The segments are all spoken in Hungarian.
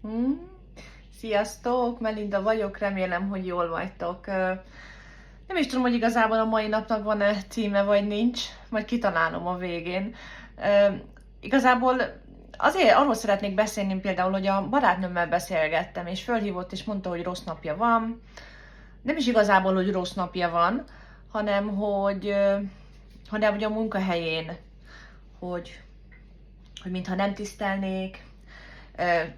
Hmm. Sziasztok, Melinda vagyok, remélem, hogy jól vagytok. Nem is tudom, hogy igazából a mai napnak van-e címe, vagy nincs, majd kitalálom a végén. Igazából azért arról szeretnék beszélni például, hogy a barátnőmmel beszélgettem, és fölhívott, és mondta, hogy rossz napja van. Nem is igazából, hogy rossz napja van, hanem hogy a munkahelyén, hogy, hogy mintha nem tisztelnék,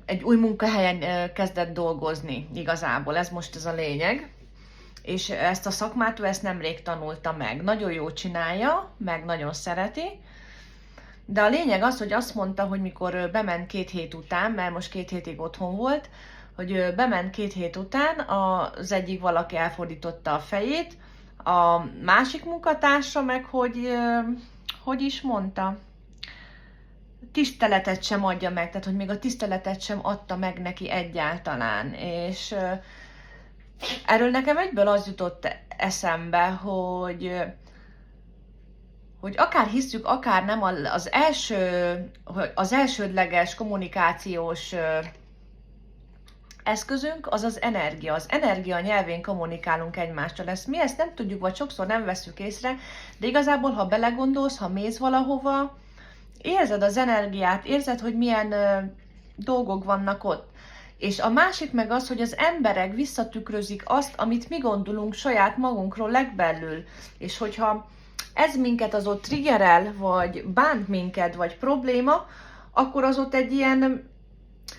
egy új munkahelyen kezdett dolgozni igazából, ez most ez a lényeg. És ezt a szakmát ő ezt nemrég tanulta meg. Nagyon jól csinálja, meg nagyon szereti. De a lényeg az, hogy azt mondta, hogy mikor bement 2 hét után, mert most 2 hétig otthon volt, hogy bement 2 hét után, az egyik valaki elfordította a fejét, a másik munkatársa meg, hogy is mondta, tiszteletet sem adja meg, tehát hogy még a tiszteletet sem adta meg neki egyáltalán. És erről nekem egyből az jutott eszembe, hogy akár hisszük, akár nem, az elsődleges kommunikációs eszközünk az az energia. Az energia nyelvén kommunikálunk egymással. Mi ezt nem tudjuk, vagy sokszor nem vesszük észre, de igazából, ha belegondolsz, ha mész valahova, érzed az energiát, érzed, hogy milyen dolgok vannak ott. És a másik meg az, hogy az emberek visszatükrözik azt, amit mi gondolunk saját magunkról legbelül. És hogyha ez minket az ott triggerel, vagy bánt minket, vagy probléma, akkor az ott egy ilyen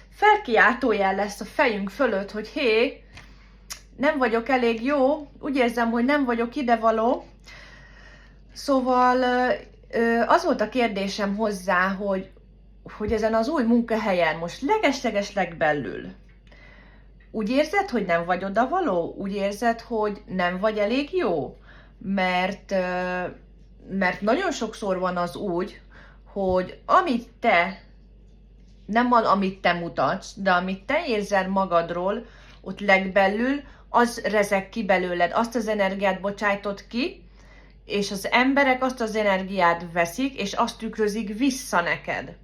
felkiáltójel lesz a fejünk fölött, hogy hé, nem vagyok elég jó, úgy érzem, hogy nem vagyok idevaló. Szóval az volt a kérdésem hozzá, hogy ezen az új munkahelyen most leges-leges legbelül úgy érzed, hogy nem vagy odavaló? Úgy érzed, hogy nem vagy elég jó? Mert nagyon sokszor van az úgy, hogy nem amit te mutatsz, de amit te érzel magadról, ott legbelül, az rezeg ki belőled, azt az energiát bocsájtod ki, és az emberek azt az energiát veszik, és azt tükrözik vissza neked.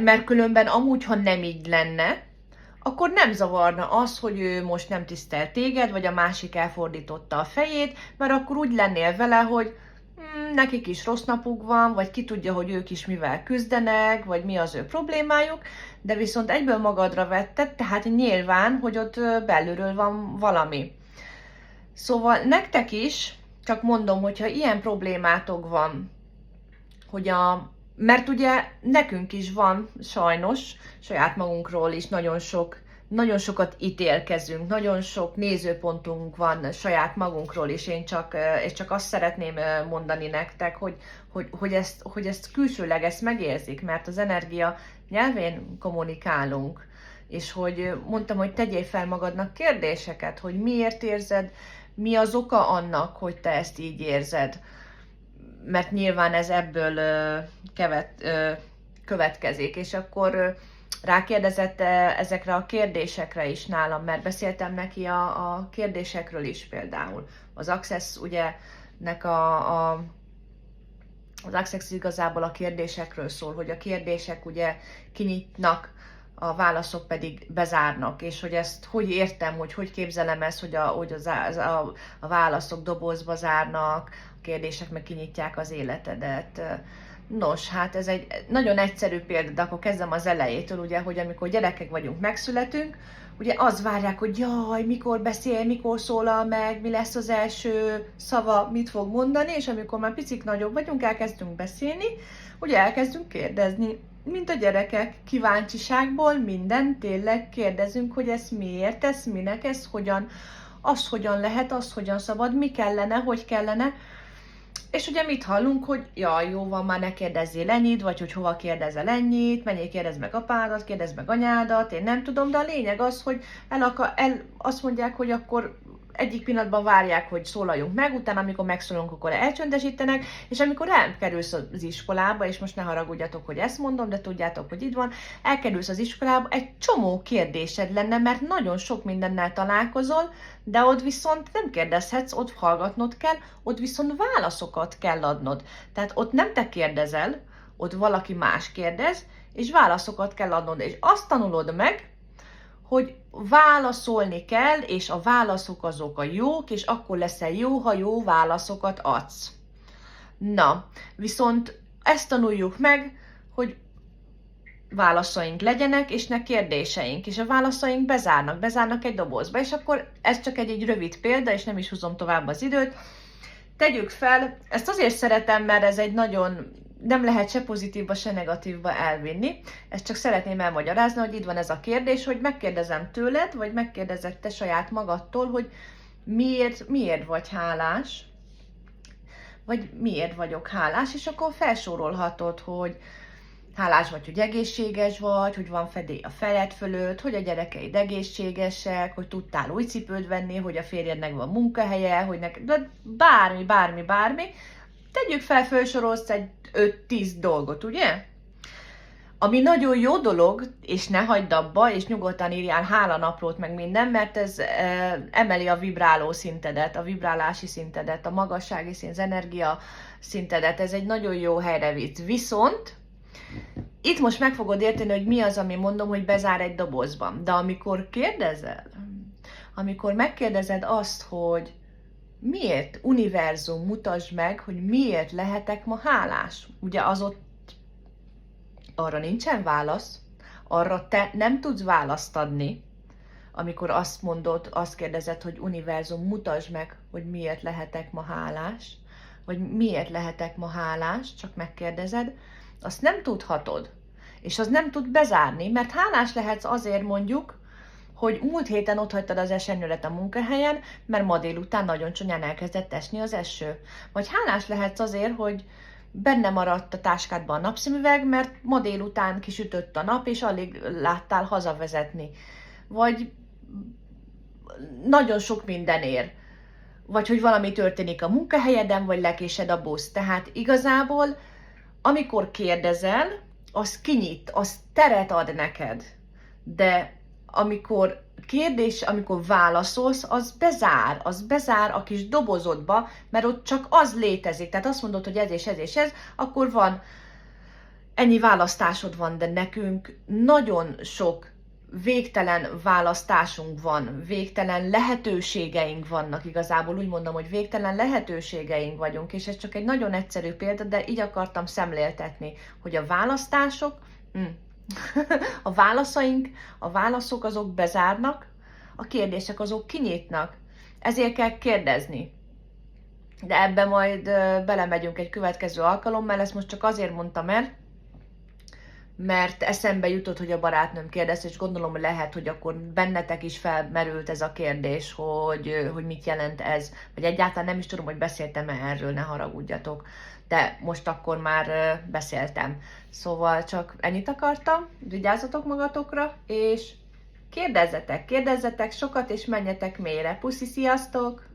Mert különben amúgy, ha nem így lenne, akkor nem zavarna az, hogy ő most nem tisztel téged, vagy a másik elfordította a fejét, mert akkor úgy lennél vele, hogy nekik is rossz napuk van, vagy ki tudja, hogy ők is mivel küzdenek, vagy mi az ő problémájuk, de viszont egyből magadra vetted, tehát nyilván, hogy ott belülről van valami. Szóval nektek is, csak mondom, hogyha ilyen problémátok van, mert ugye nekünk is van sajnos, saját magunkról is nagyon sokat ítélkezünk, nagyon sok nézőpontunk van saját magunkról is, és csak azt szeretném mondani nektek, hogy ezt külsőleg ezt megérzik, mert az energia nyelvén kommunikálunk, és hogy mondtam, hogy tegyél fel magadnak kérdéseket, hogy miért érzed, mi az oka annak, hogy te ezt így érzed, mert nyilván ez ebből következik, és akkor rákérdezett ezekre a kérdésekre is nálam, mert beszéltem neki a kérdésekről is például. Az Access ugye, az Access igazából a kérdésekről szól, hogy a kérdések ugye kinyitnak, a válaszok pedig bezárnak, és hogy ezt hogy értem, hogy képzelem ezt, hogy a válaszok dobozba zárnak, a kérdések meg kinyitják az életedet. Nos, hát ez egy nagyon egyszerű példa, de akkor kezdem az elejétől, ugye, hogy amikor gyerekek vagyunk, megszületünk, ugye az várják, hogy jaj, mikor beszél, mikor szólal meg, mi lesz az első szava, mit fog mondani, és amikor már picik nagyobb vagyunk, elkezdünk beszélni, ugye elkezdünk kérdezni, mint a gyerekek, kíváncsiságból mindent tényleg kérdezünk, hogy ez miért, ez minek, ez hogyan lehet, az hogyan szabad, mi kellene, hogy kellene. És ugye mit hallunk, hogy jaj, jó van, már ne kérdezzél ennyit, vagy hogy hova kérdezel ennyit, menjél kérdezd meg apádat, kérdezd meg anyádat, én nem tudom, de a lényeg az, hogy azt mondják, hogy akkor egyik pillanatban várják, hogy szólaljunk meg, utána amikor megszólunk, akkor elcsöndesítenek, és amikor elkerülsz az iskolába, és most ne haragudjatok, hogy ezt mondom, de tudjátok, hogy itt van, elkerülsz az iskolába, egy csomó kérdésed lenne, mert nagyon sok mindennel találkozol, de ott viszont nem kérdezhetsz, ott hallgatnod kell, ott viszont válaszokat kell adnod. Tehát ott nem te kérdezel, ott valaki más kérdez, és válaszokat kell adnod, és azt tanulod meg, hogy válaszolni kell, és a válaszok azok a jók, és akkor leszel jó, ha jó válaszokat adsz. Na, viszont ezt tanuljuk meg, hogy válaszaink legyenek, és ne kérdéseink, és a válaszaink bezárnak egy dobozba, és akkor ez csak egy rövid példa, és nem is húzom tovább az időt. Tegyük fel, ezt azért szeretem, mert ez egy nagyon, nem lehet se pozitívba, se negatívba elvinni. Ezt csak szeretném elmagyarázni, hogy itt van ez a kérdés, hogy megkérdezem tőled, vagy megkérdezed te saját magadtól, hogy miért vagy hálás, vagy miért vagyok hálás, és akkor felsorolhatod, hogy hálás vagy, hogy egészséges vagy, hogy van fedély a fejed fölött, hogy a gyerekeid egészségesek, hogy tudtál új cipőt venni, hogy a férjednek van munkahelye, hogy neked bármi. Tegyük fel, felsorolsz egy 5-10 dolgot, ugye? Ami nagyon jó dolog, és ne hagyd abba, és nyugodtan írjál hálanaplót meg minden, mert ez emeli a vibráló szintedet, a vibrálási szintedet, a magassági szint, az energia szintedet, ez egy nagyon jó helyre visz. Viszont itt most meg fogod érteni, hogy mi az, ami mondom, hogy bezár egy dobozban. De amikor kérdezel, amikor megkérdezed azt, hogy miért, univerzum, mutasd meg, hogy miért lehetek ma hálás. Ugye az ott arra nincsen válasz, arra te nem tudsz választ adni, amikor azt mondod, azt kérdezed, hogy univerzum, mutasd meg, hogy miért lehetek ma hálás, vagy miért lehetek ma hálás, csak megkérdezed, azt nem tudhatod, és az nem tud bezárni, mert hálás lehetsz azért mondjuk, hogy múlt héten otthagytad az esernyőret a munkahelyen, mert ma délután nagyon csúnyán elkezdett esni az eső. Vagy hálás lehetsz azért, hogy benne maradt a táskádban a napszemüveg, mert ma délután kisütött a nap, és alig láttál hazavezetni. Vagy nagyon sok mindenért. Vagy hogy valami történik a munkahelyeden, vagy lekésed a busz. Tehát igazából, amikor kérdezel, az kinyit, az teret ad neked. De amikor amikor válaszolsz, az bezár a kis dobozodba, mert ott csak az létezik. Tehát azt mondod, hogy ez és ez és ez, akkor van, ennyi választásod van, de nekünk nagyon sok végtelen választásunk van, végtelen lehetőségeink vannak igazából, úgy mondom, hogy végtelen lehetőségeink vagyunk, és ez csak egy nagyon egyszerű példa, de így akartam szemléltetni, hogy a választások, a válaszaink, a válaszok azok bezárnak, a kérdések azok kinyitnak. Ezért kell kérdezni. De ebbe majd belemegyünk egy következő alkalommal, ezt most csak azért mondtam el, mert eszembe jutott, hogy a barátnőm kérdez, és gondolom, hogy lehet, hogy akkor bennetek is felmerült ez a kérdés, hogy mit jelent ez, vagy egyáltalán nem is tudom, hogy beszéltem-e erről, ne haragudjatok, de most akkor már beszéltem. Szóval csak ennyit akartam, vigyázzatok magatokra, és kérdezzetek sokat, és menjetek mélyre. Puszi, sziasztok!